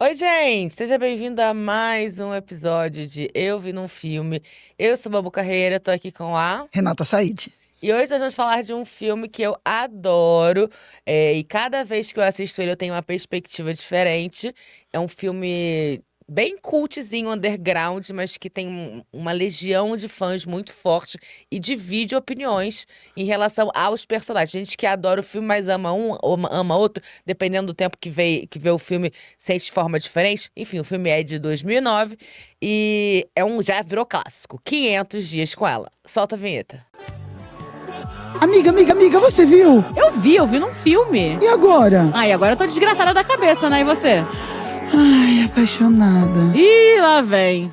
Oi, gente! Seja bem-vindo a mais um episódio de Eu Vi Num Filme. Eu sou Babu Carreira, tô aqui com a... Renata Said. E hoje nós vamos falar de um filme que eu adoro, e cada vez que eu assisto ele eu tenho uma perspectiva diferente. É um filme bem cultzinho, underground, mas que tem uma legião de fãs muito forte e divide opiniões em relação aos personagens. Gente que adora o filme, mas ama um ou ama outro, dependendo do tempo que vê o filme, sente de forma diferente. Enfim, o filme é de 2009 e já virou clássico. 500 dias com ela. Solta a vinheta. Amiga, você viu? Eu vi num filme. E agora? Ai, agora eu tô desgraçada da cabeça, né? E você? Ai, apaixonada. Ih, lá vem.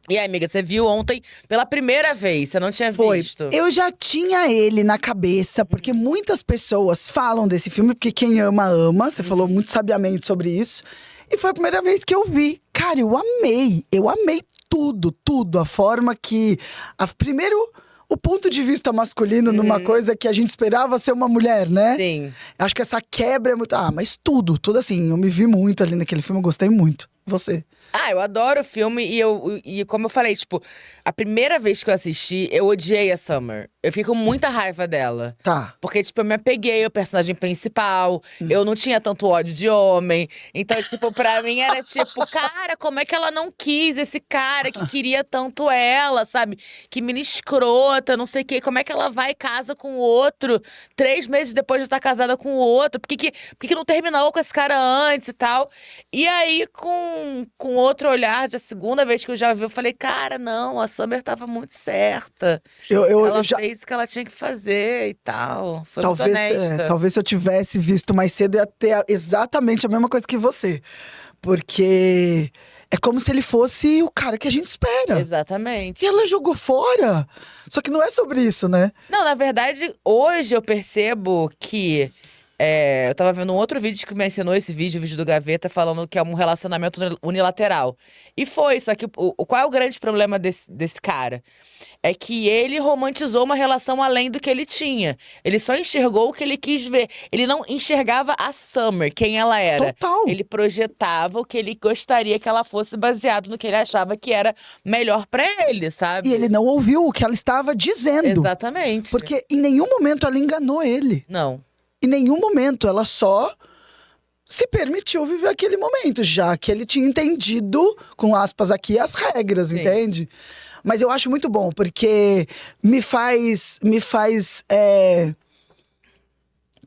E aí, amiga, você viu ontem pela primeira vez, você não tinha Foi. visto? Eu já tinha ele na cabeça, porque muitas pessoas falam desse filme, porque quem ama, ama. Você falou muito sabiamente sobre isso. E foi a primeira vez que eu vi. Cara, eu amei. Eu amei tudo, tudo. A forma que. Primeiro, o ponto de vista masculino numa coisa que a gente esperava ser uma mulher, né? Sim. Acho que essa quebra é muito. Ah, mas tudo assim. Eu me vi muito ali naquele filme, eu gostei muito. Você? Ah, eu adoro o filme e como eu falei, tipo, a primeira vez que eu assisti, eu odiei a Summer. Eu fiquei com muita raiva dela. Tá. Porque, tipo, eu me apeguei ao personagem principal, eu não tinha tanto ódio de homem. Então, tipo, pra mim era tipo, cara, como é que ela não quis esse cara que queria tanto ela, sabe? Que mina escrota, não sei o quê. Como é que ela vai e casa com o outro 3 meses depois de estar casada com o outro? Por que que não terminou com esse cara antes e tal? E aí, com outro olhar, a segunda vez que eu já vi, eu falei, cara, não, a Summer tava muito certa. Eu Ela já. fez o que ela tinha que fazer e tal. Foi muito Talvez, honesta. talvez se eu tivesse visto mais cedo, ia ter exatamente a mesma coisa que você. Porque é como se ele fosse o cara que a gente espera. E Exatamente. ela jogou fora. Só que não é sobre isso, né? Não, na verdade, hoje eu percebo que. Eu tava vendo um outro vídeo que mencionou esse vídeo, o vídeo do Gaveta, falando que é um relacionamento unilateral. E foi, só que qual é o grande problema desse cara? É que ele romantizou uma relação além do que ele tinha. Ele só enxergou o que ele quis ver. Ele não enxergava a Summer, quem ela era. Total. Ele projetava o que ele gostaria que ela fosse, baseado no que ele achava que era melhor pra ele, E ele sabe? não ouviu o que ela estava dizendo. Exatamente. Porque em nenhum momento ela enganou ele. Não. Em nenhum momento ela só se permitiu viver aquele momento, já que ele tinha entendido, com aspas aqui, as regras, Sim. entende? Mas eu acho muito bom, porque me faz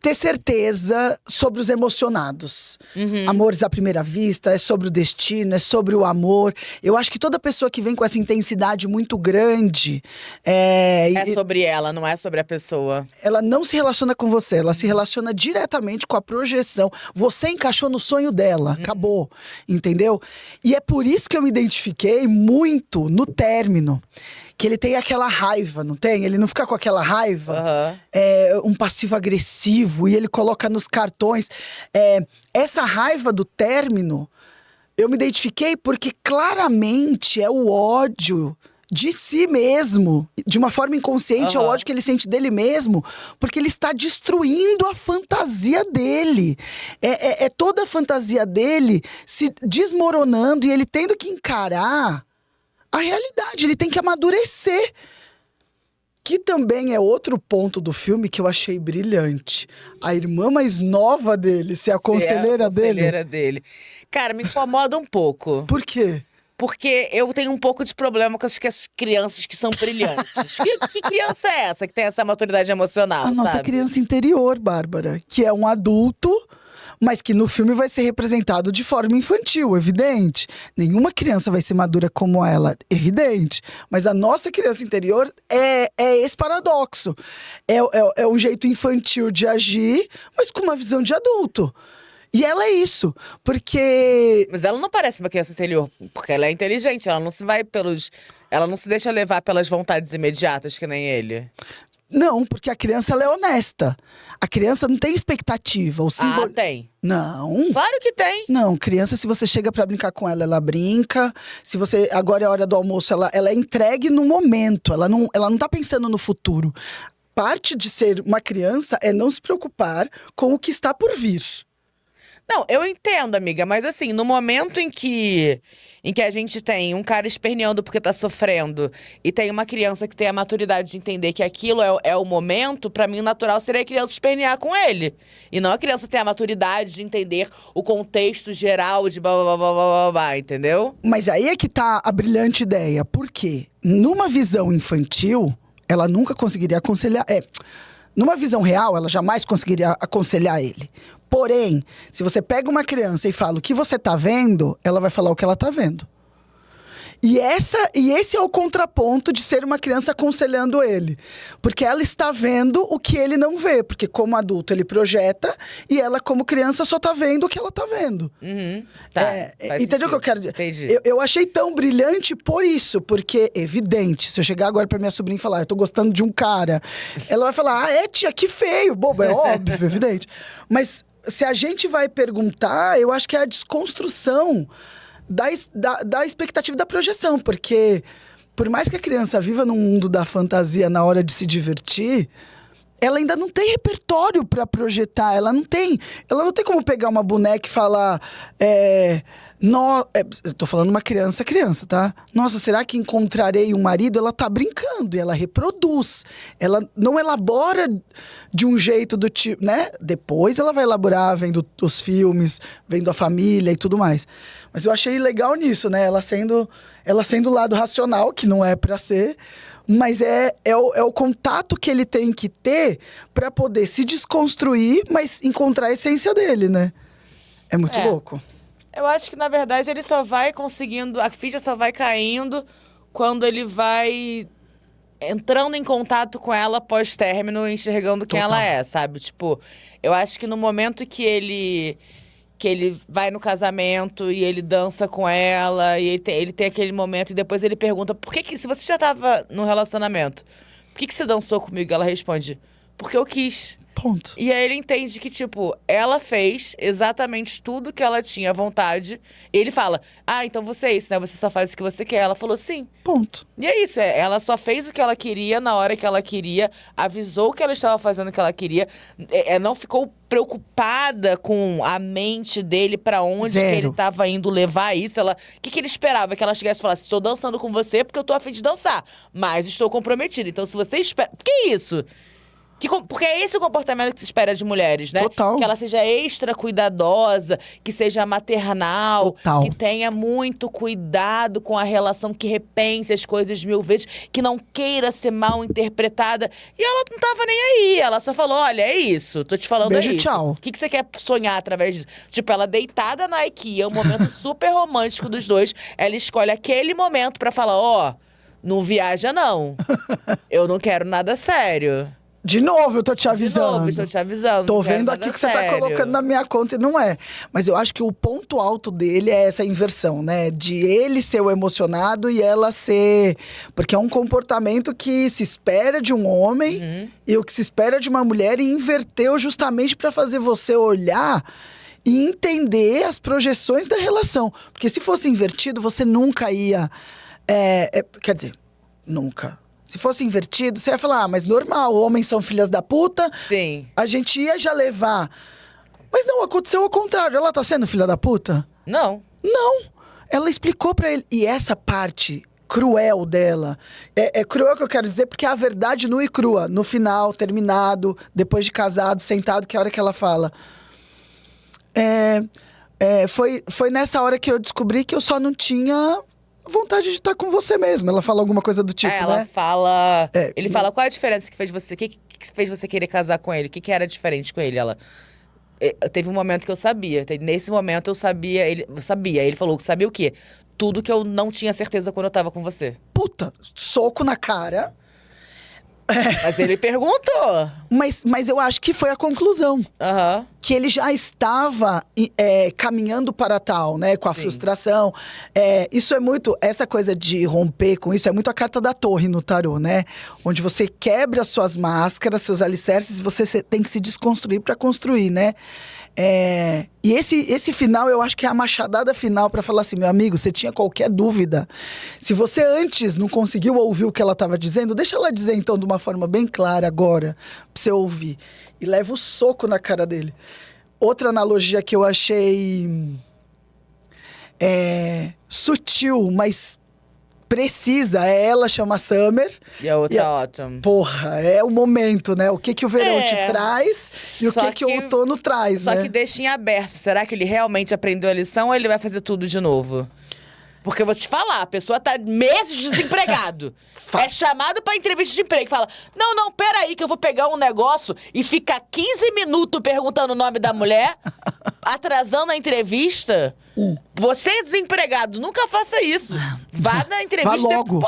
ter certeza sobre os emocionados. Amores à primeira vista, é sobre o destino, é sobre o amor. Eu acho que toda pessoa que vem com essa intensidade muito grande, É sobre ela, não é sobre a pessoa. ela não se relaciona com você, ela se relaciona diretamente com a projeção. Você encaixou no sonho dela, acabou, entendeu? E é por isso que eu me identifiquei muito no término. Que ele tem aquela raiva, não tem? Ele não fica com aquela raiva, Aham. um passivo agressivo, e ele coloca nos cartões. Essa raiva do término, eu me identifiquei porque claramente é o ódio de si mesmo, de uma forma inconsciente, é o Aham. ódio que ele sente dele mesmo, porque ele está destruindo a fantasia dele. É toda a fantasia dele se desmoronando e ele tendo que encarar a realidade, ele tem que amadurecer. Que também é outro ponto do filme que eu achei brilhante. A irmã mais nova dele ser a Ser conselheira dele. conselheira dele. Cara, me incomoda um pouco. Por quê? Porque eu tenho um pouco de problema com as crianças que são brilhantes. Que criança é essa que tem essa maturidade emocional, A nossa sabe? criança interior, Bárbara, que é um adulto, mas que no filme vai ser representado de forma infantil, evidente. Nenhuma criança vai ser madura como ela, evidente. Mas a nossa criança interior é esse paradoxo. É um jeito infantil de agir, mas com uma visão de adulto. E ela é isso, porque Mas ela não parece uma criança interior, porque ela é inteligente, ela não se vai pelos. Ela não se deixa levar pelas vontades imediatas, que nem ele. não, porque a criança ela é honesta. A criança não tem expectativa. O Ah, símbolo. tem. Não. Claro que tem. Não, criança, se você chega pra brincar com ela, ela brinca. Se você. Agora é a hora do almoço, ela é entregue no momento. Ela não tá pensando no futuro. Parte de ser uma criança é não se preocupar com o que está por vir. Não, eu entendo, amiga, mas assim, no momento em que a gente tem um cara esperneando porque tá sofrendo e tem uma criança que tem a maturidade de entender que aquilo é o momento, pra mim o natural seria a criança espernear com ele. E não a criança ter a maturidade de entender o contexto geral de blá blá blá blá blá blá, blá, entendeu? Mas aí é que tá a brilhante ideia. Por quê? Numa visão infantil, ela nunca conseguiria aconselhar. Numa visão real, ela jamais conseguiria aconselhar ele. Porém, se você pega uma criança e fala o que você tá vendo, ela vai falar o que ela tá vendo. E esse é o contraponto de ser uma criança aconselhando ele. Porque ela está vendo o que ele não vê. Porque como adulto ele projeta e ela como criança só tá vendo o que ela tá vendo. Uhum. Tá, faz Entendeu o que eu sentido. quero dizer? Entendi. Eu achei tão brilhante por isso. Porque, evidente, se eu chegar agora pra minha sobrinha e falar, eu tô gostando de um cara, ela vai falar, tia, que feio. Bobo, é óbvio, evidente. Mas se a gente vai perguntar, eu acho que é a desconstrução da expectativa da projeção. Porque, por mais que a criança viva num mundo da fantasia na hora de se divertir, ela ainda não tem repertório pra projetar. Ela não tem como pegar uma boneca e falar... eu tô falando uma criança, tá? Nossa, será que encontrarei um marido? Ela tá brincando e ela reproduz. Ela não elabora de um jeito do tipo, né? Depois ela vai elaborar vendo os filmes, vendo a família e tudo mais. Mas eu achei legal nisso, né? Ela sendo o lado racional, que não é pra ser... Mas é o contato que ele tem que ter pra poder se desconstruir, mas encontrar a essência dele, né? É muito louco. Eu acho que, na verdade, ele só vai conseguindo... A ficha só vai caindo quando ele vai entrando em contato com ela pós-término, enxergando quem Total. ela é, sabe? Tipo, eu acho que no momento que ele vai no casamento e ele dança com ela, e ele tem aquele momento, e depois ele pergunta, se você já tava no relacionamento, por que você dançou comigo? E ela responde, porque eu quis. Ponto. E aí ele entende que, tipo, ela fez exatamente tudo que ela tinha vontade. E ele fala, então você é isso, né? Você só faz o que você quer. Ela falou, sim. Ponto. E é isso, ela só fez o que ela queria na hora que ela queria, avisou que ela estava fazendo o que ela queria, não ficou preocupada com a mente dele, pra onde que Zero. ele estava indo levar isso. O que ele esperava? Que ela chegasse e falasse, estou dançando com você porque eu tô a fim de dançar, mas estou comprometida. Então se você espera... Que isso? Porque é esse o comportamento que se espera de mulheres, né? Total. Que ela seja extra cuidadosa, que seja maternal, Total. que tenha muito cuidado com a relação, que repense as coisas 1000 vezes, que não queira ser mal interpretada. E ela não tava nem aí, ela só falou, olha, é isso, tô te falando, Beijo, é isso. tchau. O que você quer sonhar através disso? Tipo, ela deitada na IKEA, um momento super romântico dos dois, ela escolhe aquele momento pra falar, não viaja não, eu não quero nada sério. De novo, eu tô te De avisando. novo, estou te avisando. Tô não quero vendo nada aqui que você tá sério. colocando na minha conta e não é. Mas eu acho que o ponto alto dele é essa inversão, né? De ele ser o emocionado e ela ser... Porque é um comportamento que se espera de um homem e o que se espera de uma mulher, e inverteu justamente pra fazer você olhar e entender as projeções da relação. Porque se fosse invertido, você nunca ia... quer dizer, nunca... Se fosse invertido, você ia falar, mas normal, homens são filhas da puta. Sim. A gente ia já levar. Mas não, aconteceu ao contrário. Ela tá sendo filha da puta? Não. Não. Ela explicou pra ele. E essa parte cruel dela, é cruel que eu quero dizer, porque é a verdade nua e crua. No final, terminado, depois de casado, sentado, que é a hora que ela fala. Foi nessa hora que eu descobri que eu só não tinha... vontade de estar com você mesmo. Ela fala alguma coisa do tipo, Ela né? fala... Ele fala, qual é a diferença que fez você... O que fez você querer casar com ele? O que era diferente com ele? Ela... Teve um momento que eu sabia. Nesse momento eu sabia... Eu sabia. Ele falou que sabia o quê? Tudo que eu não tinha certeza quando eu tava com você. Puta, soco na cara. Mas ele perguntou. Mas eu acho que foi a conclusão. Aham. Que ele já estava caminhando para tal, né? Com a frustração. Isso é muito... Essa coisa de romper com isso é muito a carta da torre no tarô, né? Onde você quebra suas máscaras, seus alicerces, e você tem que se desconstruir para construir, né? E esse final, eu acho que é a machadada final para falar assim, meu amigo, você tinha qualquer dúvida. Se você antes não conseguiu ouvir o que ela estava dizendo, deixa ela dizer então de uma forma bem clara agora, pra você ouvir. E leva o soco na cara dele. outra analogia que eu achei sutil, mas precisa, é ela chama Summer. E a outra Autumn. Porra, é o momento, né? O que o verão te traz e Só o que o outono traz, Só né? que deixa em aberto. Será que ele realmente aprendeu a lição ou ele vai fazer tudo de novo? Porque eu vou te falar, a pessoa tá meses desempregado. É chamado pra entrevista de emprego. Fala, não, peraí que eu vou pegar um negócio e ficar 15 minutos perguntando o nome da mulher, atrasando a entrevista. Você é desempregado, nunca faça isso. Vá na entrevista. Vá logo.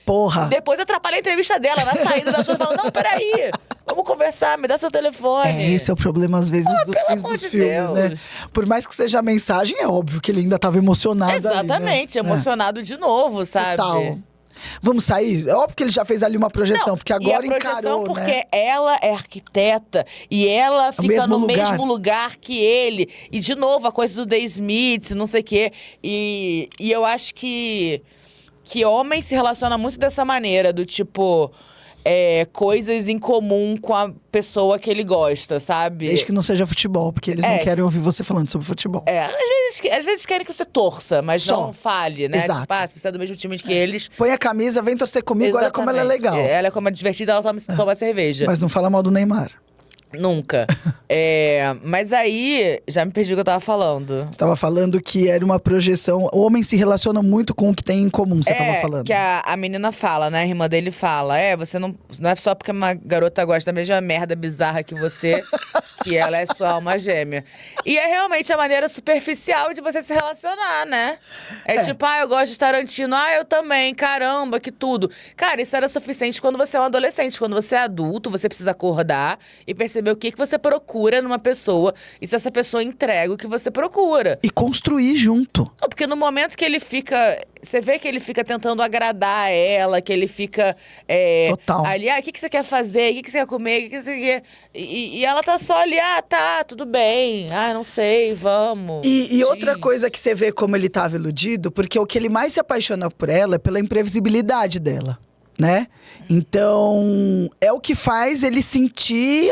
Porra. Depois atrapalha a entrevista dela. Na saída da sua fala, não, peraí. Vamos conversar, me dá seu telefone. Esse é o problema, às vezes, dos fins dos filmes, né? Por mais que seja a mensagem, é óbvio que ele ainda tava emocionado. Exatamente, ali, né? emocionado de novo, sabe? Total. Vamos sair? É óbvio que ele já fez ali uma projeção, porque agora e a projeção encarou, porque né? ela é arquiteta e ela fica no lugar. mesmo lugar que ele. E, de novo, a coisa do The Smiths, não sei o quê. E eu acho que homem se relaciona muito dessa maneira, do tipo... coisas em comum com a pessoa que ele gosta, sabe? Desde que não seja futebol, porque eles não querem ouvir você falando sobre futebol. Às vezes querem que você torça, mas Só. não fale, né? Exato. Tipo, se você é do mesmo time que eles... Põe a camisa, vem torcer comigo, olha como ela é legal. Ela é como é divertida, ela toma cerveja. Mas não fala mal do Neymar. Nunca. Mas aí, já me perdi o que eu tava falando. Você tava falando que era uma projeção. O homem se relaciona muito com o que tem em comum, você tava falando. Que a menina fala, né? A irmã dele fala. Você não é só porque uma garota gosta da mesma merda bizarra que você, que ela é sua alma gêmea. E é realmente a maneira superficial de você se relacionar, né? Tipo, eu gosto de Tarantino. Eu também, caramba, que tudo. Cara, isso era suficiente quando você é um adolescente. Quando você é adulto, você precisa acordar e perceber o que você procura numa pessoa e se essa pessoa entrega o que você procura. E construir junto. Não, porque no momento que ele fica... Você vê que ele fica tentando agradar ela, que ele fica Total. ali, o que você quer fazer, o que você quer comer, o que você quer... E ela tá só ali, tá, tudo bem, não sei, vamos. E outra coisa que você vê como ele tava iludido, porque o que ele mais se apaixona por ela é pela imprevisibilidade dela. Né? Então, é o que faz ele sentir...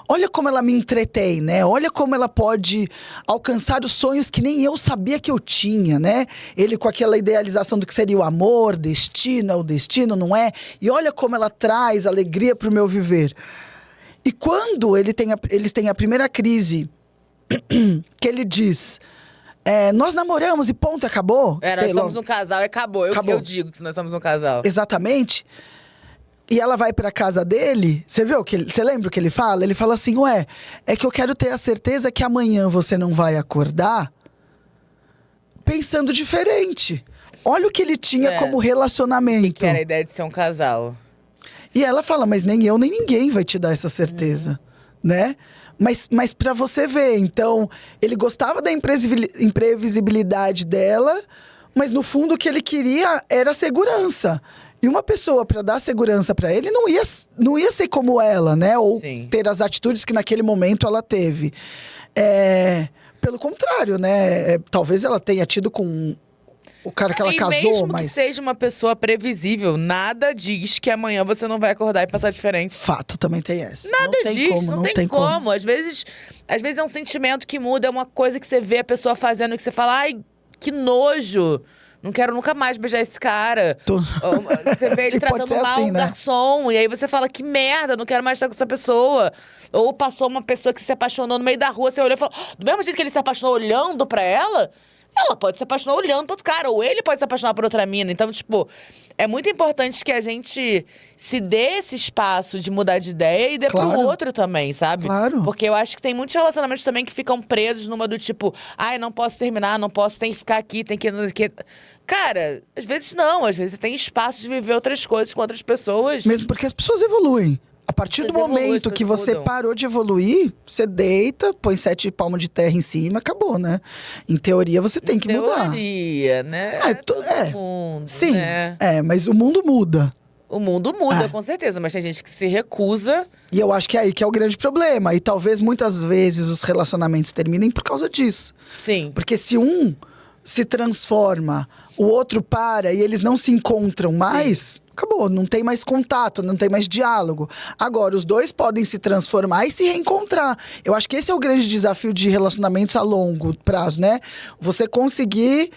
Olha como ela me entretém, né? Olha como ela pode alcançar os sonhos que nem eu sabia que eu tinha, né? Ele com aquela idealização do que seria o amor, destino, o destino, não é? E olha como ela traz alegria pro meu viver. E quando eles têm a primeira crise, que ele diz... nós namoramos e ponto, acabou. Nós somos um casal e acabou. Eu digo que nós somos um casal. Exatamente. E ela vai pra casa dele, você lembra o que ele fala? Ele fala assim, é que eu quero ter a certeza que amanhã você não vai acordar pensando diferente. Olha o que ele tinha como relacionamento. Que era a ideia de ser um casal. E ela fala, mas nem eu, nem ninguém vai te dar essa certeza, né? Mas pra você ver, então, ele gostava da imprevisibilidade dela, mas no fundo o que ele queria era segurança. E uma pessoa, pra dar segurança pra ele, não ia ser como ela, né? Ou ter as atitudes que naquele momento ela teve. Pelo contrário, né? Talvez ela tenha tido com o cara que ela casou, mesmo mas... que seja uma pessoa previsível, nada diz que amanhã você não vai acordar e passar diferente. Fato, também tem essa. Nada diz, não tem como. Às vezes é um sentimento que muda, é uma coisa que você vê a pessoa fazendo que você fala, ai, que nojo. Não quero nunca mais beijar esse cara. Você vê ele tratando mal um garçom, e aí você fala, que merda, não quero mais estar com essa pessoa. Ou passou uma pessoa que se apaixonou no meio da rua, você olhou e falou, do mesmo jeito que ele se apaixonou olhando pra ela, ela pode se apaixonar olhando pro outro cara, ou ele pode se apaixonar por outra mina. Então, tipo, é muito importante que a gente se dê esse espaço de mudar de ideia e dê pro outro também, sabe? Claro. Porque eu acho que tem muitos relacionamentos também que ficam presos numa do tipo, não posso terminar, não posso, tem que ficar aqui, tem que... Cara, às vezes não, às vezes você tem espaço de viver outras coisas com outras pessoas. Mesmo porque as pessoas evoluem. A partir do momento que você parou de evoluir, você deita, põe 7 palmos de terra em cima, acabou, né? Em teoria, você tem que mudar. Em teoria, né? Todo mundo, sim, né? Mas o mundo muda. O mundo muda, com certeza, mas tem gente que se recusa. E eu acho que é aí que é o grande problema. E talvez, muitas vezes, os relacionamentos terminem por causa disso. Sim. Porque se um se transforma, o outro para e eles não se encontram mais... Acabou, não tem mais contato, não tem mais diálogo. Agora, os dois podem se transformar e se reencontrar. Eu acho que esse é o grande desafio de relacionamentos a longo prazo, né? Você conseguir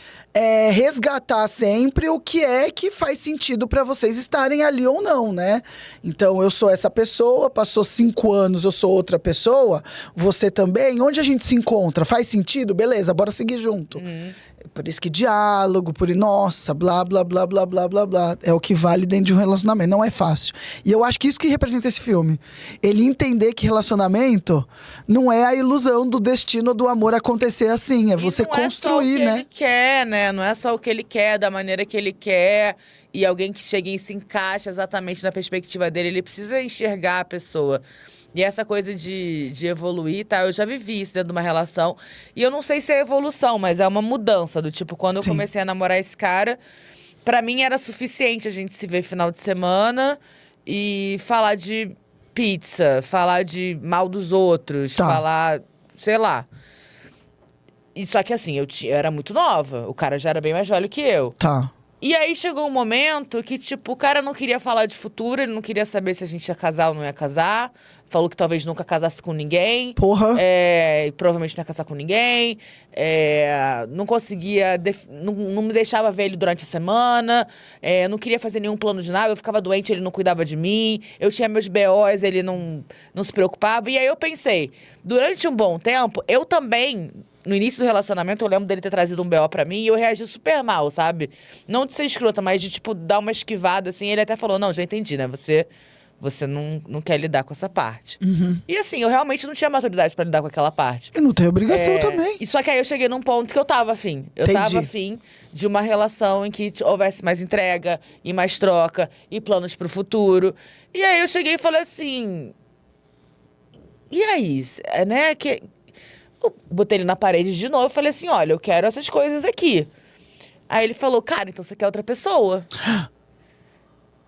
resgatar sempre o que é que faz sentido para vocês estarem ali ou não, né? Então, eu sou essa pessoa, passou 5 anos, eu sou outra pessoa, você também. Onde a gente se encontra? Faz sentido? Beleza, bora seguir junto. Por isso que diálogo, nossa, blá, blá, blá, blá, blá, blá, blá. É o que vale dentro de um relacionamento. Não é fácil. E eu acho que isso que representa esse filme. Ele entender que relacionamento não é a ilusão do destino do amor acontecer assim. É você construir, né? Não é só o que né? ele quer, né? Não é só o que ele quer, da maneira que ele quer. E alguém que chega e se encaixa exatamente na perspectiva dele. Ele precisa enxergar a pessoa. E essa coisa de evoluir, tá? Eu já vivi isso dentro de uma relação. E eu não sei se é evolução, mas é uma mudança. Do tipo, quando eu Sim. comecei a namorar esse cara, pra mim era suficiente a gente se ver final de semana e falar de pizza, falar de mal dos outros, Tá. falar, sei lá. E só que assim, eu era muito nova. O cara já era bem mais velho que eu. Tá. E aí chegou um momento que, tipo, o cara não queria falar de futuro, ele não queria saber se a gente ia casar ou não ia casar. Falou que talvez nunca casasse com ninguém. Porra. E provavelmente não ia casar com ninguém. Não conseguia. Não me deixava ver ele durante a semana. Não queria fazer nenhum plano de nada. Eu ficava doente, ele não cuidava de mim. Eu tinha meus BOs, ele não se preocupava. E aí eu pensei, durante um bom tempo, eu também. No início do relacionamento, eu lembro dele ter trazido um BO pra mim e eu reagi super mal, sabe? Não de ser escrota, mas de, tipo, dar uma esquivada, assim. Ele até falou, não, já entendi, né? Você não quer lidar com essa parte. E assim, eu realmente não tinha maturidade pra lidar com aquela parte. E não tem obrigação também. E só que aí eu cheguei num ponto que eu tava afim. Eu Entendi. tava afim de uma relação em que houvesse mais entrega, e mais troca, e planos pro futuro. E aí eu cheguei e falei assim... E aí, né? Eu botei ele na parede de novo e falei assim, olha, eu quero essas coisas aqui. Aí ele falou, cara, então você quer outra pessoa?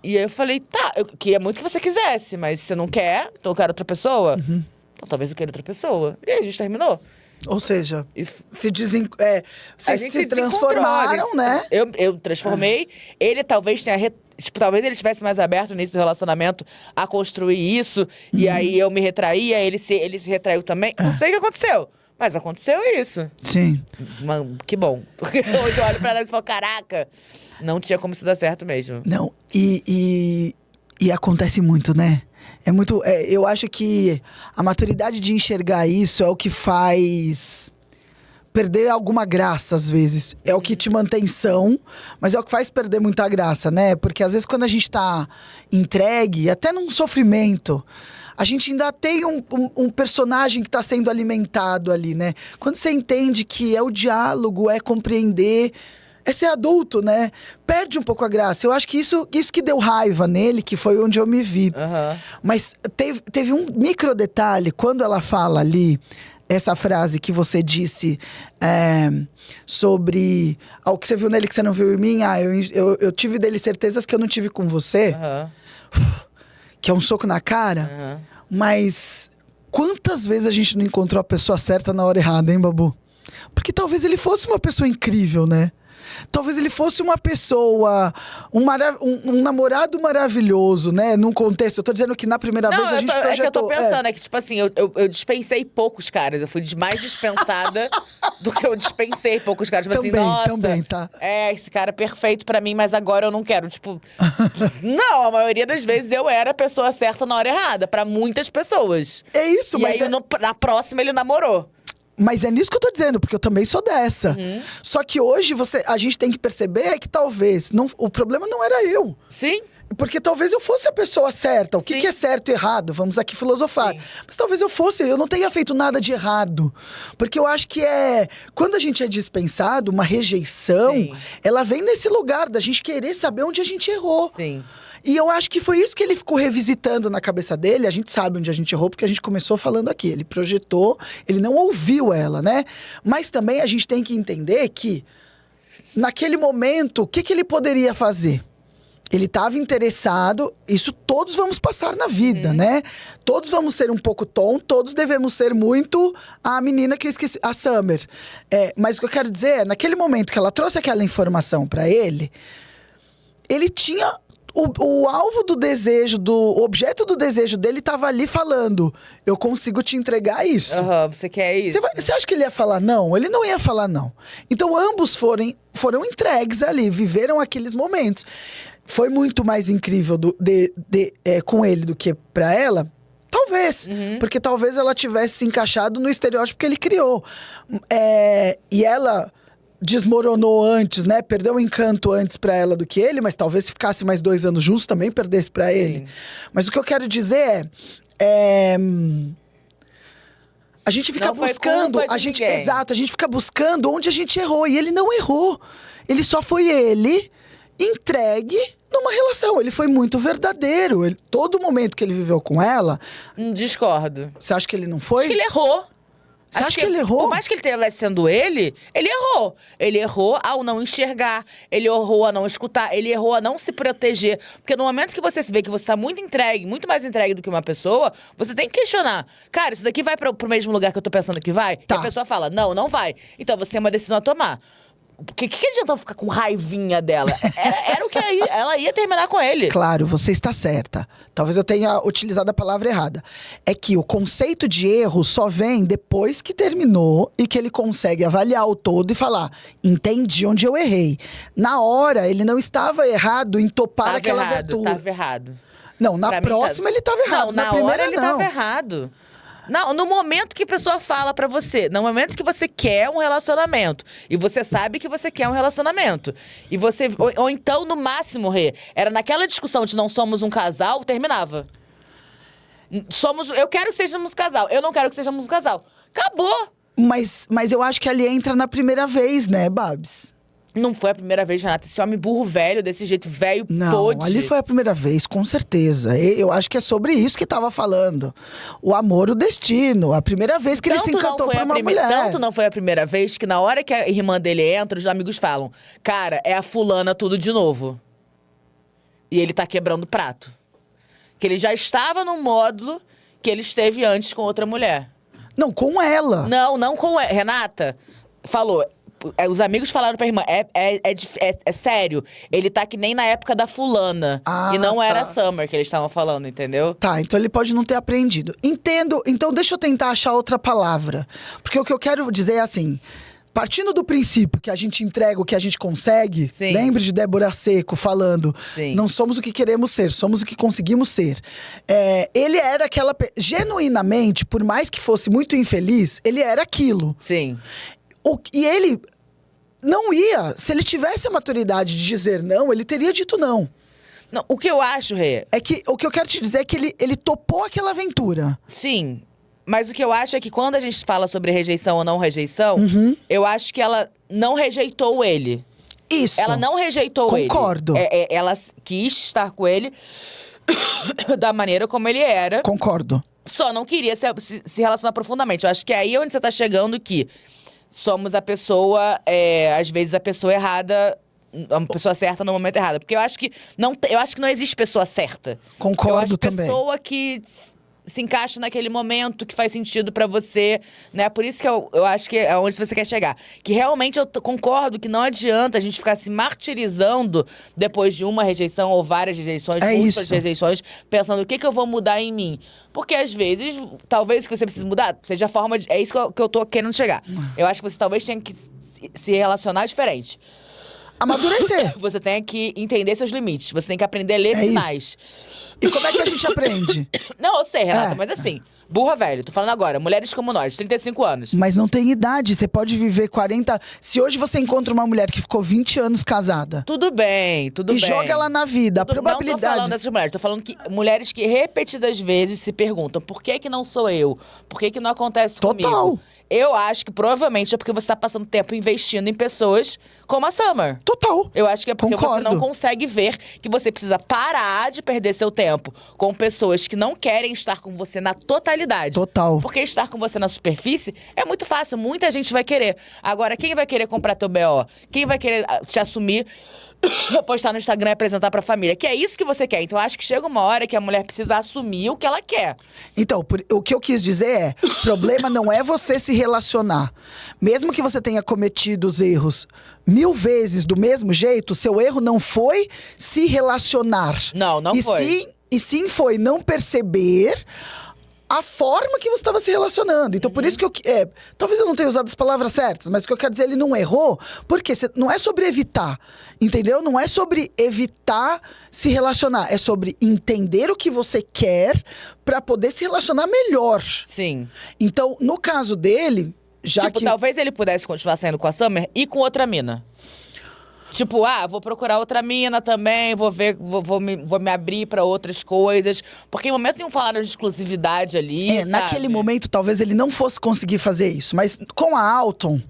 E aí eu falei, tá, eu queria muito que você quisesse, mas você não quer, então eu quero outra pessoa? Então talvez eu queira outra pessoa. E aí a gente terminou. Ou seja, E vocês a gente se desencontrou, transformaram, a gente- né? Eu transformei. Ele talvez tenha... Tipo, talvez ele estivesse mais aberto no início do relacionamento a construir isso. E aí eu me retraía, ele se retraiu também. Não sei o que aconteceu. Mas aconteceu isso. Sim. Que bom. Porque hoje eu olho pra trás e falo, caraca, não tinha como isso dar certo mesmo. Não, e acontece muito, né? É muito. Eu acho que a maturidade de enxergar isso é o que faz perder alguma graça, às vezes. É o que te mantém são, mas é o que faz perder muita graça, né? Porque às vezes quando a gente tá entregue, até num sofrimento, a gente ainda tem um personagem que tá sendo alimentado ali, né? Quando você entende que é o diálogo, é compreender, é ser adulto, né? Perde um pouco a graça. Eu acho que isso que deu raiva nele, que foi onde eu me vi. Aham. Mas teve um micro detalhe, quando ela fala ali, essa frase que você disse sobre o que você viu nele que você não viu em mim. Eu tive dele certezas que eu não tive com você, Aham. que é um soco na cara. Aham. Mas quantas vezes a gente não encontrou a pessoa certa na hora errada, hein, Babu? Porque talvez ele fosse uma pessoa incrível, né? Talvez ele fosse uma pessoa, um namorado maravilhoso, né? Num contexto. Eu tô dizendo que na primeira vez a gente projetou. É que eu tô pensando, é que, tipo assim, eu dispensei poucos caras. Eu fui mais dispensada do que eu dispensei poucos caras. Tipo assim, nossa, Também, tá. esse cara é perfeito pra mim, mas agora eu não quero. Tipo, não, a maioria das vezes eu era a pessoa certa na hora errada, pra muitas pessoas. É isso, E mas aí, na próxima, ele namorou. Mas é nisso que eu tô dizendo, porque eu também sou dessa. Só que hoje a gente tem que perceber que talvez o problema não era eu. Sim. Porque talvez eu fosse a pessoa certa. O que, Sim. que é certo e errado? Vamos aqui filosofar. Sim. Mas talvez eu não tenha feito nada de errado. Porque eu acho que quando a gente é dispensado, uma rejeição, Sim. ela vem nesse lugar da gente querer saber onde a gente errou. Sim. E eu acho que foi isso que ele ficou revisitando na cabeça dele. A gente sabe onde a gente errou, porque a gente começou falando aqui. Ele projetou, ele não ouviu ela, né? Mas também a gente tem que entender que, naquele momento, o que ele poderia fazer? Ele estava interessado, isso todos vamos passar na vida, né? Todos vamos ser um pouco Tom, todos devemos ser muito a menina que eu esqueci, a Summer. Mas o que eu quero dizer é, naquele momento que ela trouxe aquela informação para ele tinha o alvo do desejo, o objeto do desejo dele tava ali falando: eu consigo te entregar isso. Aham, você quer isso? Você acha que ele ia falar não? Ele não ia falar não. Então ambos foram entregues ali, viveram aqueles momentos. Foi muito mais incrível com ele do que pra ela? Talvez. Porque talvez ela tivesse se encaixado no estereótipo que ele criou. E ela desmoronou antes, né? Perdeu o encanto antes pra ela do que ele, mas talvez se ficasse mais 2 anos juntos também perdesse pra ele. Mas o que eu quero dizer a gente fica Não foi buscando, culpa de ninguém. exato, a gente fica buscando onde a gente errou e ele não errou. Ele só foi entregue numa relação. Ele foi muito verdadeiro. Todo momento que ele viveu com ela, Discordo. você acha que ele não foi? Acho que ele errou. Você acha que ele errou? Por mais que ele estivesse sendo ele errou. Ele errou ao não enxergar, ele errou a não escutar, ele errou a não se proteger. Porque no momento que você se vê que você tá muito entregue, muito mais entregue do que uma pessoa, você tem que questionar. Cara, isso daqui vai pro mesmo lugar que eu tô pensando que vai? Tá. E a pessoa fala, não vai. Então você tem uma decisão a tomar. O que adiantou ficar com raivinha dela? Era o que ela ia terminar com ele. Claro, você está certa. Talvez eu tenha utilizado a palavra errada. É que o conceito de erro só vem depois que terminou e que ele consegue avaliar o todo e falar: entendi onde eu errei. Na hora, ele não estava errado em topar aquela abertura. Tava errado. Não, na próxima ele estava errado. Não, na na primeira hora ele não. tava errado. Não, no momento que a pessoa fala pra você, no momento que você quer um relacionamento, e você sabe que você quer um relacionamento, e você, ou então, no máximo, Rê, era naquela discussão de não somos um casal, terminava. Eu quero que sejamos um casal, eu não quero que sejamos um casal. Acabou! Mas eu acho que ali entra na primeira vez, né, Babs? Não foi a primeira vez, Renata. Esse homem burro velho, desse jeito velho, Não, pôde. ali foi a primeira vez, com certeza. Eu acho que é sobre isso que tava falando. O amor, o destino. A primeira vez que ele se encantou por uma mulher. Tanto não foi a primeira vez que na hora que a irmã dele entra, os amigos falam: cara, é a fulana tudo de novo. E ele tá quebrando o prato. Que ele já estava no módulo que ele esteve antes com outra mulher. Não, com ela. Não com ela. Renata falou... Os amigos falaram pra irmã, é sério, ele tá que nem na época da fulana. Ah, e não era tá. Summer que eles estavam falando, entendeu? Tá, então ele pode não ter aprendido. Entendo, então deixa eu tentar achar outra palavra. Porque o que eu quero dizer é assim... Partindo do princípio que a gente entrega o que a gente consegue, Sim. lembre de Débora Seco falando: Sim. não somos o que queremos ser, somos o que conseguimos ser. Ele era aquela... Genuinamente, por mais que fosse muito infeliz, ele era aquilo. Sim. E ele não ia. Se ele tivesse a maturidade de dizer não, ele teria dito não. Não, o que eu acho, Rê... É que o que eu quero te dizer é que ele topou aquela aventura. Sim. Mas o que eu acho é que quando a gente fala sobre rejeição ou não rejeição, eu acho que ela não rejeitou ele. Isso. Ela não rejeitou ele. Concordo. Ela quis estar com ele da maneira como ele era. Concordo. Só não queria se relacionar profundamente. Eu acho que é aí onde você tá chegando que somos a pessoa, às vezes a pessoa errada, a pessoa certa no momento errado. Porque eu acho que não existe pessoa certa. Concordo eu acho também. Pessoa que se encaixa naquele momento que faz sentido pra você, né? Por isso que eu acho que é onde você quer chegar. Que realmente eu concordo que não adianta a gente ficar se martirizando depois de uma rejeição ou várias rejeições, múltiplas isso. rejeições, pensando o que eu vou mudar em mim. Porque às vezes, talvez o que você precisa mudar seja a forma de... É isso que eu tô querendo chegar. Eu acho que você talvez tenha que se relacionar diferente. Amadurecer. Você tem que entender seus limites. Você tem que aprender a ler É sinais. E como é que a gente aprende? Não, eu sei, Renata, É. mas assim, burra velho, tô falando agora, mulheres como nós, 35 anos. Mas não tem idade, você pode viver 40... Se hoje você encontra uma mulher que ficou 20 anos casada Tudo bem. e joga ela na vida, a Não tô probabilidade... falando dessas mulheres, tô falando que mulheres que repetidas vezes se perguntam: por que não sou eu? Por que não acontece Total. comigo? Eu acho que provavelmente é porque você tá passando tempo investindo em pessoas como a Summer. Total. Eu acho que é porque Concordo. você não consegue ver que você precisa parar de perder seu tempo com pessoas que não querem estar com você na totalidade. Total. Porque estar com você na superfície é muito fácil, muita gente vai querer. Agora, quem vai querer comprar teu BO? Quem vai querer te assumir, postar no Instagram e apresentar pra família? Que é isso que você quer. Então, eu acho que chega uma hora que a mulher precisa assumir o que ela quer. Então, o que eu quis dizer é: o problema não é você se relacionar. Mesmo que você tenha cometido os erros 1000 vezes do mesmo jeito, seu erro não foi se relacionar. Não foi. E sim foi não perceber a forma que você estava se relacionando. Então, por isso que talvez eu não tenha usado as palavras certas, mas o que eu quero dizer, ele não errou, porque não é sobre evitar, entendeu? Não é sobre evitar se relacionar, é sobre entender o que você quer para poder se relacionar melhor. Sim. Então, no caso dele, já tipo, que... talvez ele pudesse continuar saindo com a Summer e com outra mina. Tipo, vou procurar outra mina também, vou me abrir pra outras coisas. Porque em momento nenhum falaram de exclusividade ali, sabe? Naquele momento, talvez ele não fosse conseguir fazer isso. Mas com a Alton,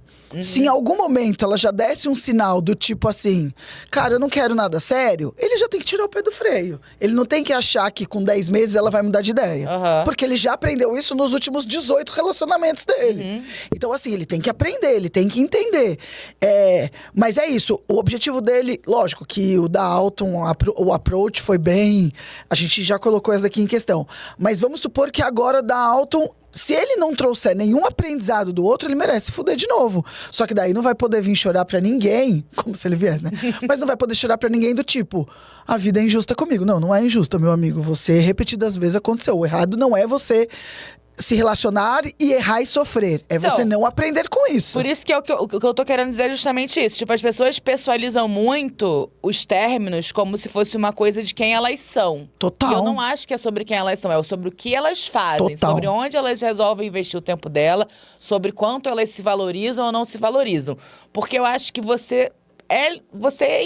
se em algum momento ela já desse um sinal do tipo assim, cara, eu não quero nada sério, ele já tem que tirar o pé do freio. Ele não tem que achar que com 10 meses ela vai mudar de ideia. Porque ele já aprendeu isso nos últimos 18 relacionamentos dele. Então, assim, ele tem que aprender, ele tem que entender. Mas é isso, o objetivo dele, lógico que o da Alton, o approach foi bem... A gente já colocou essa aqui em questão. Mas vamos supor que agora o da Alton... Se ele não trouxer nenhum aprendizado do outro, ele merece se fuder de novo. Só que daí não vai poder vir chorar pra ninguém, como se ele viesse, né? Mas não vai poder chorar pra ninguém do tipo, a vida é injusta comigo. Não é injusta, meu amigo. Você, repetidas vezes, aconteceu. O errado não é você se relacionar e errar e sofrer. É você não aprender com isso. Por isso que o que eu tô querendo dizer é justamente isso. Tipo, as pessoas pessoalizam muito os términos como se fosse uma coisa de quem elas são. Total. E eu não acho que é sobre quem elas são, é sobre o que elas fazem. Total. Sobre onde elas resolvem investir o tempo dela, sobre quanto elas se valorizam ou não se valorizam. Porque eu acho que você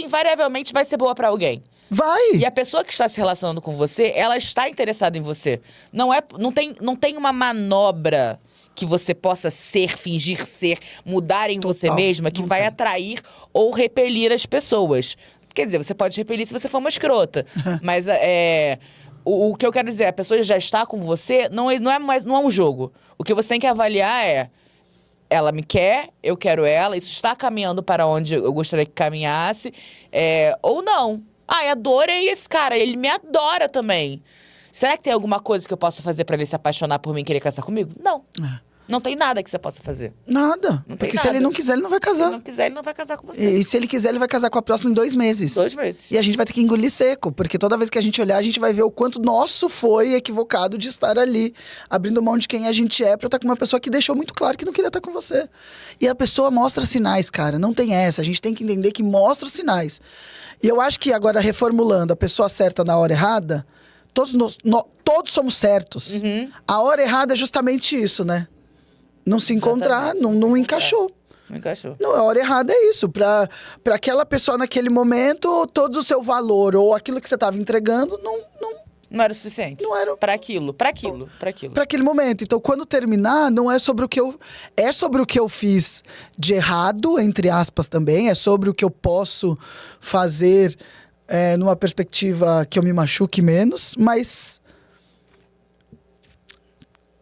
invariavelmente vai ser boa pra alguém. Vai! E a pessoa que está se relacionando com você, ela está interessada em você. Não tem uma manobra que você possa ser, fingir ser, mudar em você mesma, que vai atrair ou repelir as pessoas. Quer dizer, você pode repelir se você for uma escrota. Mas o que eu quero dizer, a pessoa já está com você, não é um jogo. O que você tem que avaliar é... Ela me quer, eu quero ela, isso está caminhando para onde eu gostaria que caminhasse, ou não. Eu adorei esse cara, ele me adora também. Será que tem alguma coisa que eu possa fazer pra ele se apaixonar por mim e querer casar comigo? Não. Não tem nada que você possa fazer. Nada. Porque se ele não quiser, ele não vai casar. Se ele não quiser, ele não vai casar com você. E se ele quiser, ele vai casar com a próxima em 2 meses. 2 meses. E a gente vai ter que engolir seco. Porque toda vez que a gente olhar, a gente vai ver o quanto nosso foi equivocado de estar ali. Abrindo mão de quem a gente é pra estar com uma pessoa que deixou muito claro que não queria estar com você. E a pessoa mostra sinais, cara. Não tem essa. A gente tem que entender que mostra os sinais. E eu acho que agora, reformulando, a pessoa certa na hora errada, todos somos certos. A hora errada é justamente isso, né? Não se encontrar, não encaixou. Não encaixou. Não, a hora errada é isso. Pra aquela pessoa naquele momento, todo o seu valor ou aquilo que você estava entregando, Não era o suficiente. Não era. Pra aquilo. Pra aquele momento. Então, quando terminar, não é sobre o que eu... É sobre o que eu fiz de errado, entre aspas também. É sobre o que eu posso fazer numa perspectiva que eu me machuque menos. Mas...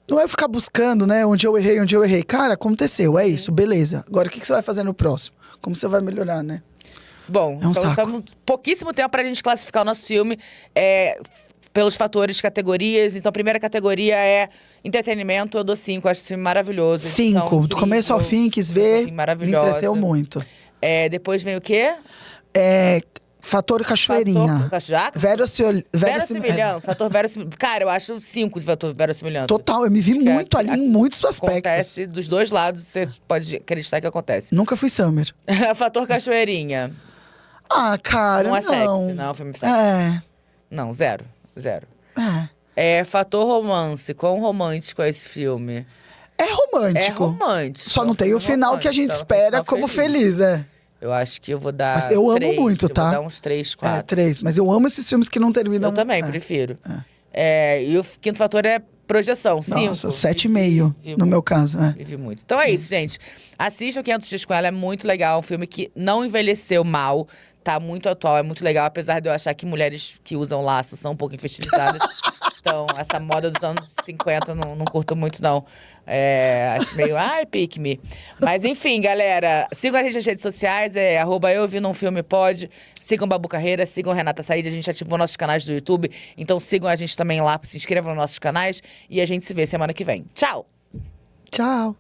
Não é ficar buscando, né? Onde eu errei. Cara, aconteceu, é isso, beleza. Agora, o que você vai fazer no próximo? Como você vai melhorar, né? Bom, É um então saco. estamos pouquíssimo tempo pra gente classificar o nosso filme pelos fatores, categorias. Então, a primeira categoria é entretenimento. Eu dou 5, acho esse filme maravilhoso. 5, do começo ao fim, quis ver, me entreteu muito. Depois vem o quê? Fator Cachoeirinha. Verossimilhança. Fator verossimilhança. Cara, eu acho 5 de fator verossimilhança. Total, eu me vi muito ali em muitos aspectos. Acontece dos dois lados, você pode acreditar que acontece. Nunca fui Summer. Fator Cachoeirinha. Cara, Não é sexy, não, filme sexy. Não, zero. Fator romance. Quão romântico é esse filme? É romântico. É romântico. Só não tem o final que a gente espera como feliz, Eu acho que eu vou dar Mas eu amo 3, muito, tá? Eu vou dar uns 3, 4. 3. Mas eu amo esses filmes que não terminam... Eu também, prefiro. E o quinto fator é projeção, 5. Nossa, 7,5 no meu caso. Vivi muito. Então é isso, gente. Assistam 500 Dias com Ela, é muito legal. Um filme que não envelheceu mal, tá muito atual, é muito legal. Apesar de eu achar que mulheres que usam laço são um pouco infantilizadas. Então, essa moda dos anos 50 não curto muito, não. Acho meio, pick me. Mas enfim, galera, sigam a gente nas redes sociais, @euvinumfilmepod. Sigam Babu Carreira, sigam Renata Said. A gente ativou nossos canais do YouTube. Então sigam a gente também lá, se inscrevam nos nossos canais. E a gente se vê semana que vem. Tchau! Tchau!